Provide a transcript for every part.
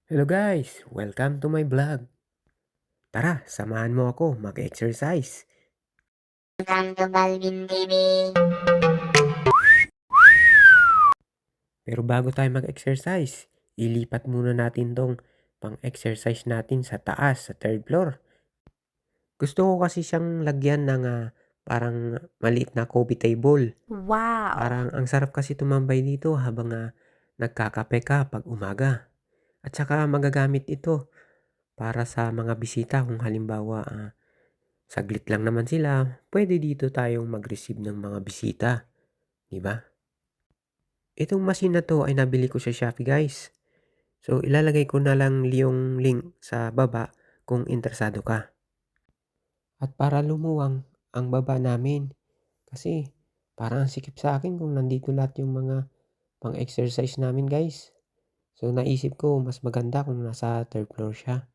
Hello guys! Welcome to my vlog. Tara, samahan mo ako mag-exercise. Welcome to Balvin TV. Pero bago tayo mag-exercise, ilipat muna natin tong pang-exercise natin sa taas, sa third floor. Gusto ko kasi siyang lagyan ng parang maliit na coffee table. Wow! Parang ang sarap kasi tumambay dito habang nagkakape ka pag umaga. At saka magagamit ito para sa mga bisita kung halimbawa saglit lang naman sila, pwede dito tayong mag-receive ng mga bisita, di ba? Itong machine na 'to ay nabili ko sa Shopee, guys. So, ilalagay ko na lang yung link sa baba kung interesado ka. At para lumuwang ang baba namin, kasi parang ang sikip sa akin kung nandito lahat yung mga pang-exercise namin, guys. So, naisip ko mas maganda kung nasa third floor siya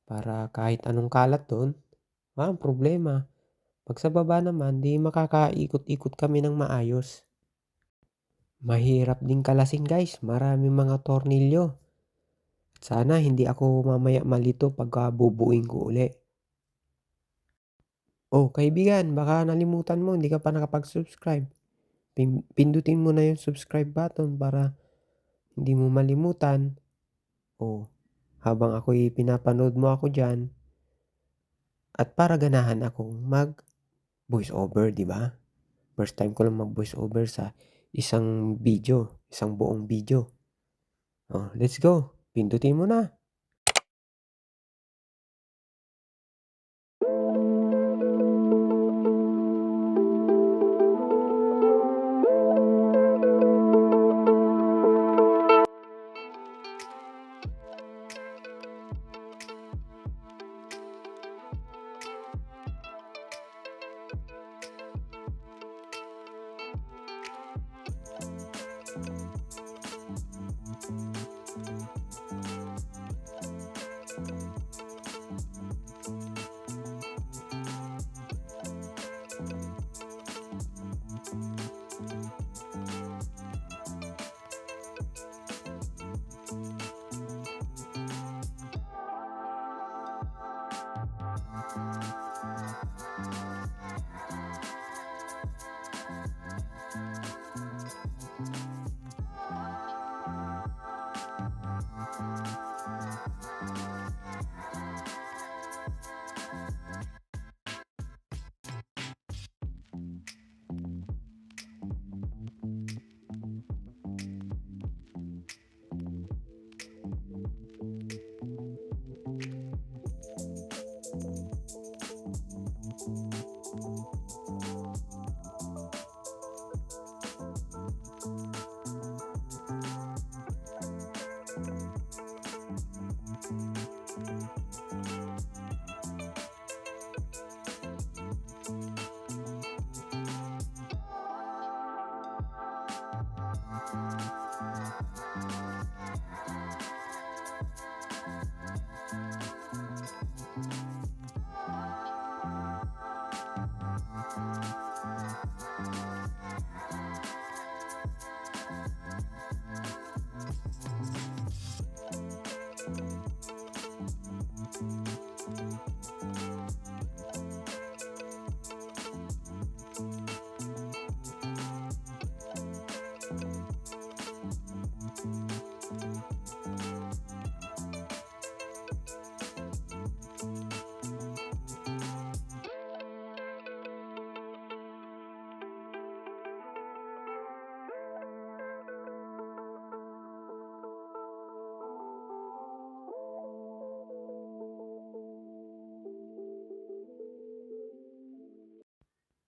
para kahit anong kalat do'n, walang problema. 'Pag sa baba naman, 'di makakaikot-ikot kami ng maayos. Mahirap din kalasin, guys, maraming mga tornilyo. At sana hindi ako mamaya malito pagka bubuuin ko uli. Oh, kaibigan, baka nalimutan mo hindi ka pa nakapag-subscribe. Pindutin mo na yung subscribe button para hindi mo malimutan. Oh, habang ako'y pinapanood mo ako diyan at para ganahan akong mag-voice over, 'di ba? First time ko lang mag-voice over sa isang buong video. Oh, let's go. Pindutin mo na.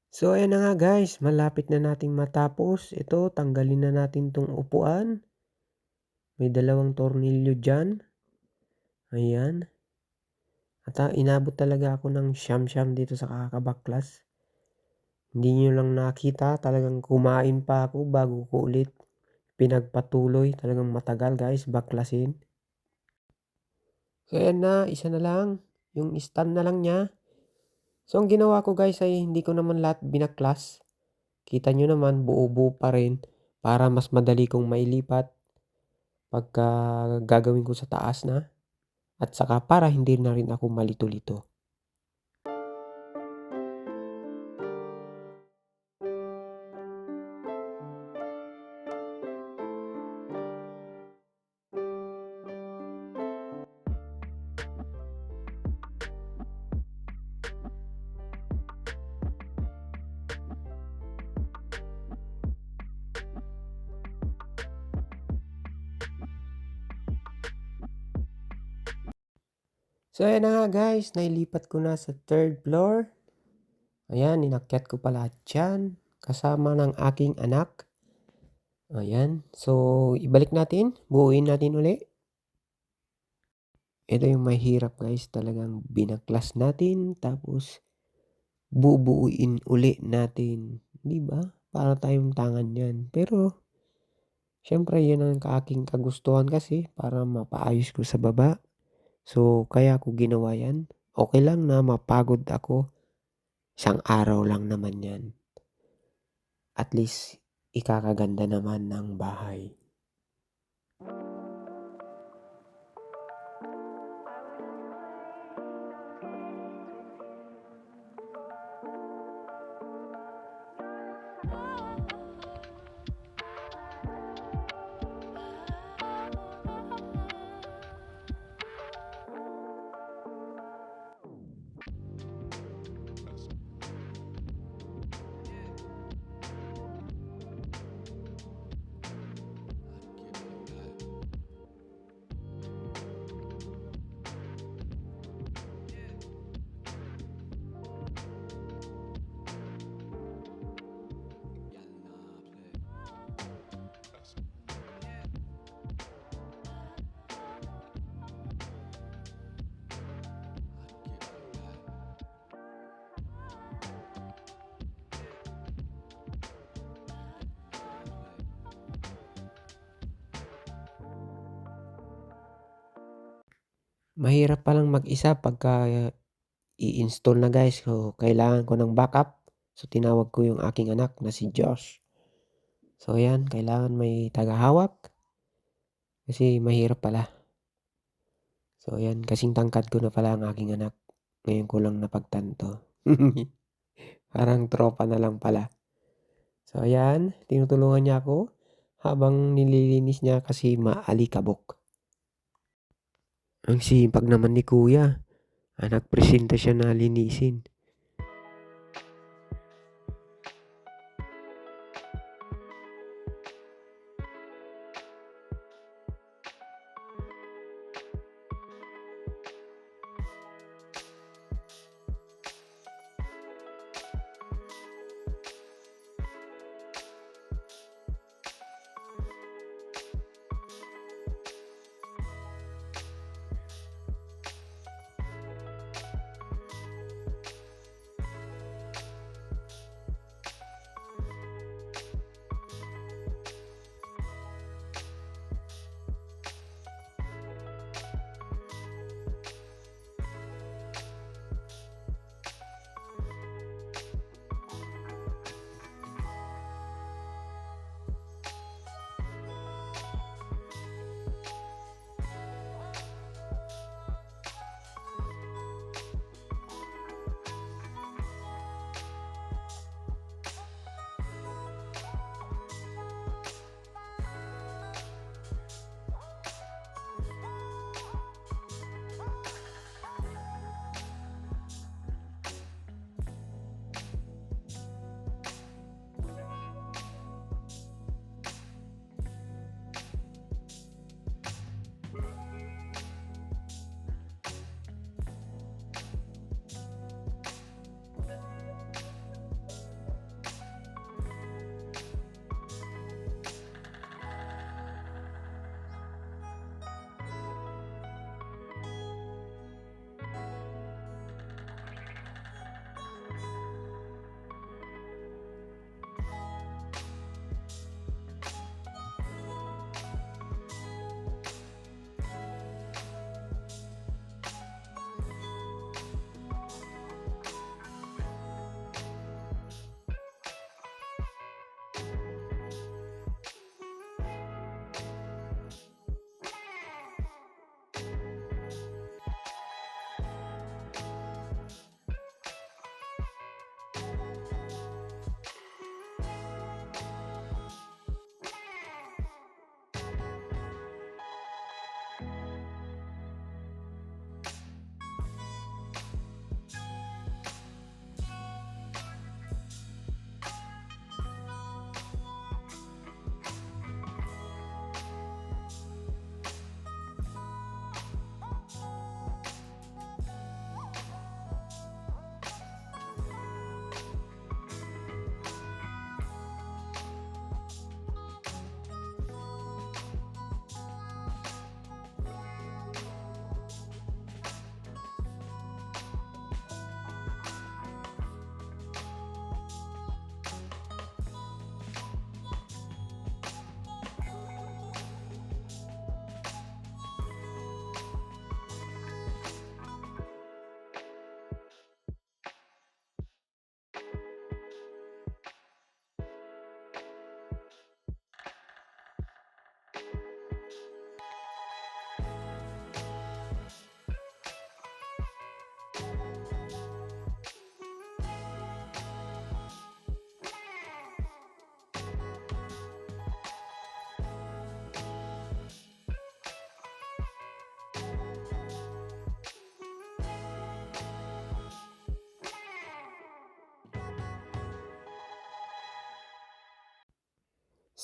So ayan na nga guys, malapit na nating matapos. Ito, tanggalin na natin 'tong upuan. May dalawang tornilyo diyan. Ayan. At inabot talaga ako ng siyam-siyam dito sa kakabaklas. Hindi niyo lang nakita, talagang kumain pa ako bago ko ulit pinagpatuloy. Talagang matagal guys, baklasin. So ayan na, isa na lang. Yung stand na lang niya. So ang ginawa ko guys ay hindi ko naman lahat binaklas. Kita nyo naman buo-buo pa rin para mas madali kong mailipat. pagka gagawin ko sa taas na at saka para hindi na rin ako malito-lito. So ayan na nga guys, nailipat ko na sa 3rd floor. Ayan, inakyat ko pa lahat yan kasama ng aking anak. Ayan, so ibalik natin, buuin natin uli. Ito yung mahirap guys, talagang binaklas natin tapos bubuuin uli natin. 'Di ba? Para tayong tangan yan. Pero syempre yun ang aking kagustuhan kasi para mapaayos ko sa baba. So kaya ko ginawa yan. Okay lang na mapagod ako. Isang araw lang naman yan. At least ikakaganda naman ng bahay. Mahirap palang mag-isa pagka i-install na guys. So kailangan ko ng backup. So tinawag ko yung aking anak na si Josh. So ayan, kailangan may tagahawak kasi mahirap pala. So ayan, kasing tangkad ko na pala ang aking anak. Ngayon ko lang napagtanto. Parang tropa na lang pala. So ayan, tinutulungan niya ako habang nililinis niya kasi maalikabok. Ang sipag naman ni kuya. Nagpresenta siya na linisin.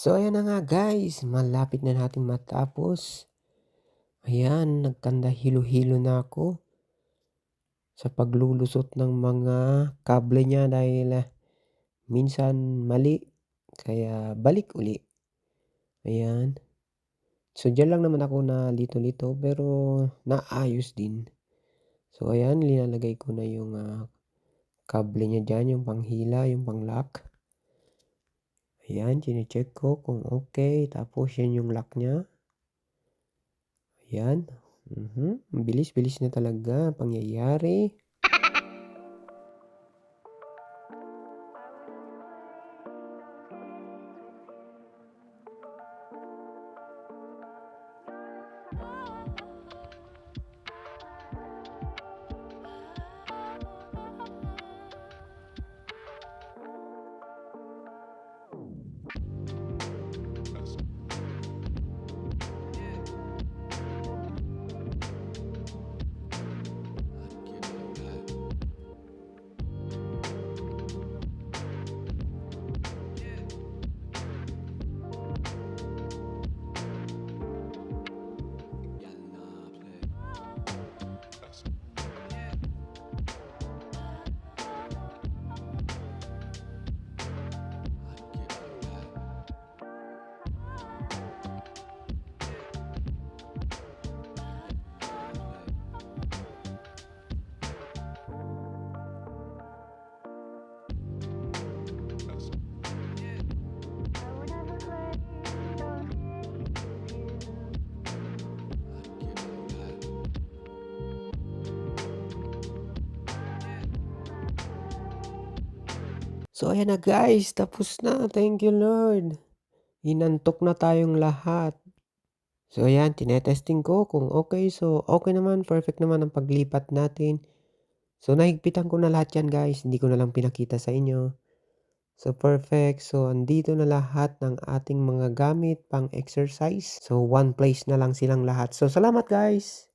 So ayan na nga guys, malapit na natin matapos. Ayan, nagkanda hilo-hilo na ako sa paglulusot ng mga kable niya dahil minsan mali, kaya balik uli. Ayan. So diyan lang naman ako na lito-lito pero naayos din. So ayan, linalagay ko na yung kable niya diyan, yung panghila, yung pang-lock. Ayan, chine-check ko kung okay. Tapos yan yung lock niya. Ayan. Ang bilis-bilis na talaga pangyayari. So ayan na guys, tapos na. Thank you Lord. Inantok na tayong lahat. So ayan, tinetesting ko kung okay. So okay naman, perfect naman ang paglipat natin. So nahigpitan ko na lahat yan guys, hindi ko na lang pinakita sa inyo. So perfect. So andito na lahat ng ating mga gamit pang exercise. So one place na lang silang lahat. So salamat guys.